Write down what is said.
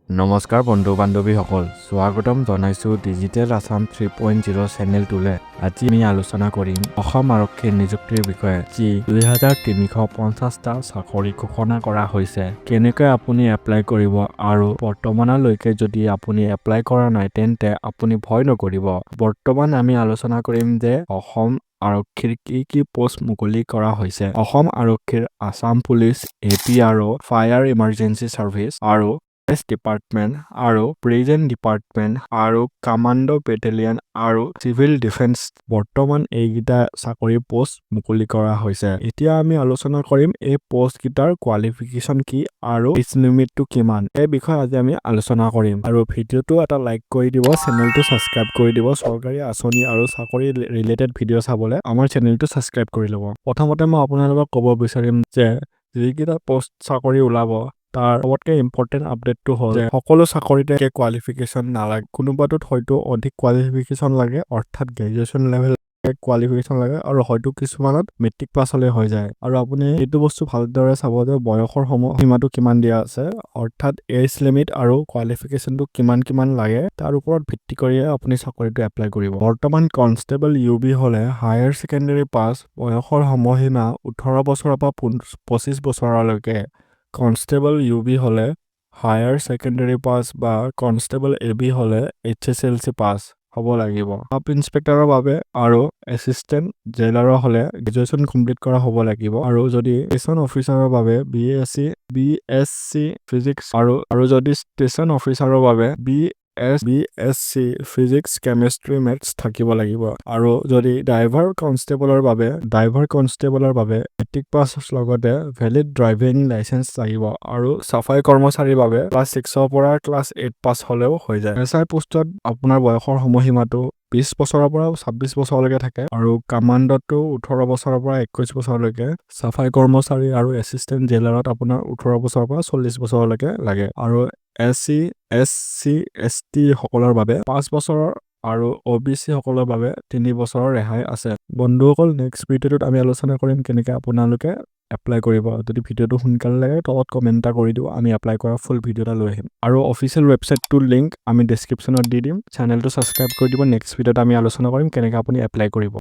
নমস্কাৰ বন্ধু বান্ধৱীসকল, স্বাগতম জনাইছোঁ ডিজিটেল আছাম 3.0 চেনেলটোলৈ। আজি আমি আলোচনা কৰিম অসম আৰক্ষীৰ নিযুক্তিৰ বিষয়ে, যি 2350টা চাকৰি ঘোষণা কৰা হৈছে। কেনেকৈ আপুনি এপ্লাই কৰিব, আৰু বৰ্তমানলৈকে যদি আপুনি এপ্লাই কৰা নাই তেন্তে আপুনি ভয় নকৰিব। বৰ্তমান আমি আলোচনা কৰিম যে অসম আৰক্ষীৰ কি পোষ্ট মুকলি কৰা হৈছে। অসম আৰক্ষীৰ Assam police, APRO, fire emergency service আৰু ডিপাৰ্টমেণ্ট আৰু প্ৰিজন ডিপাৰ্টমেণ্ট আৰু কামাণ্ডো বেটেলিয়ন আৰু চিভিল ডিফেন্স, বৰ্তমান এইকেইটা চাকৰি পোষ্ট মুকলি কৰা হৈছে। এতিয়া আমি আলোচনা কৰিম এই পোষ্ট কেইটাৰ কোৱালিফিকেশ্যন কি আৰু এজ লিমিটটো কিমান, এই বিষয়ে আজি আমি আলোচনা কৰিম। আৰু ভিডিঅ'টো এটা লাইক কৰি দিব, চেনেলটো ছাবস্ক্ৰাইব কৰি দিব। চৰকাৰী আঁচনি আৰু চাকৰি ৰিলেটেড ভিডিঅ' চাবলৈ আমাৰ চেনেলটো ছাবস্ক্ৰাইব কৰি ল'ব। প্ৰথমতে মই আপোনালোকক ক'ব বিচাৰিম যে যিকেইটা পোষ্ট চাকৰি ওলাব তাৰ চবতকে ইম্পৰ্টেণ্ট আপডেটটো হ'ল যে সকলো চাকৰিতে কোৱালিফিকেশ্যন নালাগে। কোনোবাটোত হয়তো অধিক কোৱালিফিকেশ্যন লাগে, অৰ্থাৎ গ্ৰেজুৱেশ্যন লেভেল কোৱালিফিকেশ্যন লাগে, আৰু হয়তো কিছুমানত মেট্ৰিক পাছ হ'লে হৈ যায়। আৰু আপুনি এইটো বস্তু ভালদৰে চাব যে বয়সৰ সীমাটো কিমান দিয়া আছে, অৰ্থাৎ এজ লিমিট আৰু কোৱালিফিকেশ্যনটো কিমান লাগে, তাৰ ওপৰত ভিত্তি কৰিয়ে আপুনি চাকৰিটো এপ্লাই কৰিব। বৰ্তমান কনষ্টেবল UB হ'লে হায়াৰ ছেকেণ্ডেৰী পাছ, বয়সৰ সময়সীমা 18 বছৰৰ পৰা 25 বছৰলৈকে। কনষ্টেবল UB হ'লে হায়াৰ ছেকেণ্ডেৰী পাছ বা কনষ্টেবল AB হ'লে HSLC পাছ হ'ব লাগিব। সাব ইন্সপেক্টৰৰ বাবে আৰু এছিষ্টেণ্ট জেইলাৰৰ হ'লে গ্ৰেজুৱেশ্যন কমপ্লিট কৰা হ'ব লাগিব। আৰু যদি ষ্টেচন অফিচাৰৰ বাবে BSc ফিজিক্স আৰু যদি ষ্টেচন অফিচাৰৰ বাবে BSc ফিজিক্স, কেমেষ্ট্ৰি, মেথছ থাকিব লাগিব। আৰু যদি ড্ৰাইভাৰ কনষ্টেবলৰ বাবে মেট্ৰিক পাছ লগতে ভেলিড ড্ৰাইভিং লাইচেন্স লাগিব। আৰু চাফাই কৰ্মচাৰীৰ বাবে ক্লাছ 6ৰ পৰা ক্লাছ 8 পাছ হ'লেও হৈ যায়। SI পোষ্টত আপোনাৰ বয়সৰ সময়সীমাটো 20 বছৰৰ পৰা 26 বছৰলৈকে থাকে, আৰু কামাণ্ডতো 18 বছৰৰ পৰা 21 বছৰলৈকে। চাফাই কৰ্মচাৰী আৰু এছিষ্টেণ্ট জেইলাৰত আপোনাৰ 18 বছৰৰ পৰা 40 বছৰলৈকে লাগে। আৰু SC, SC, ST সকলৰ বাবে 5 বছৰৰ আৰু OBC সকলৰ বাবে 3 বছৰৰ ৰেহাই আছে। বন্ধুসকল, নেক্সট ভিডিঅ'টোত আমি আলোচনা কৰিম কেনেকৈ আপোনালোকে এপ্লাই কৰিব। যদি ভিডিঅ'টো সোনকালে লাগে তলত কমেণ্ট এটা কৰি দিব, আমি এপ্লাই কৰা ফুল ভিডিঅ' এটা লৈ আহিম। আৰু অফিচিয়েল ৱেবছাইটটোৰ লিংক আমি ডেছক্ৰিপশ্যনত দি দিম। চেনেলটো ছাবস্ক্ৰাইব কৰি দিব। নেক্সট ভিডিঅ'ত আমি আলোচনা কৰিম কেনেকৈ আপুনি এপ্লাই কৰিব।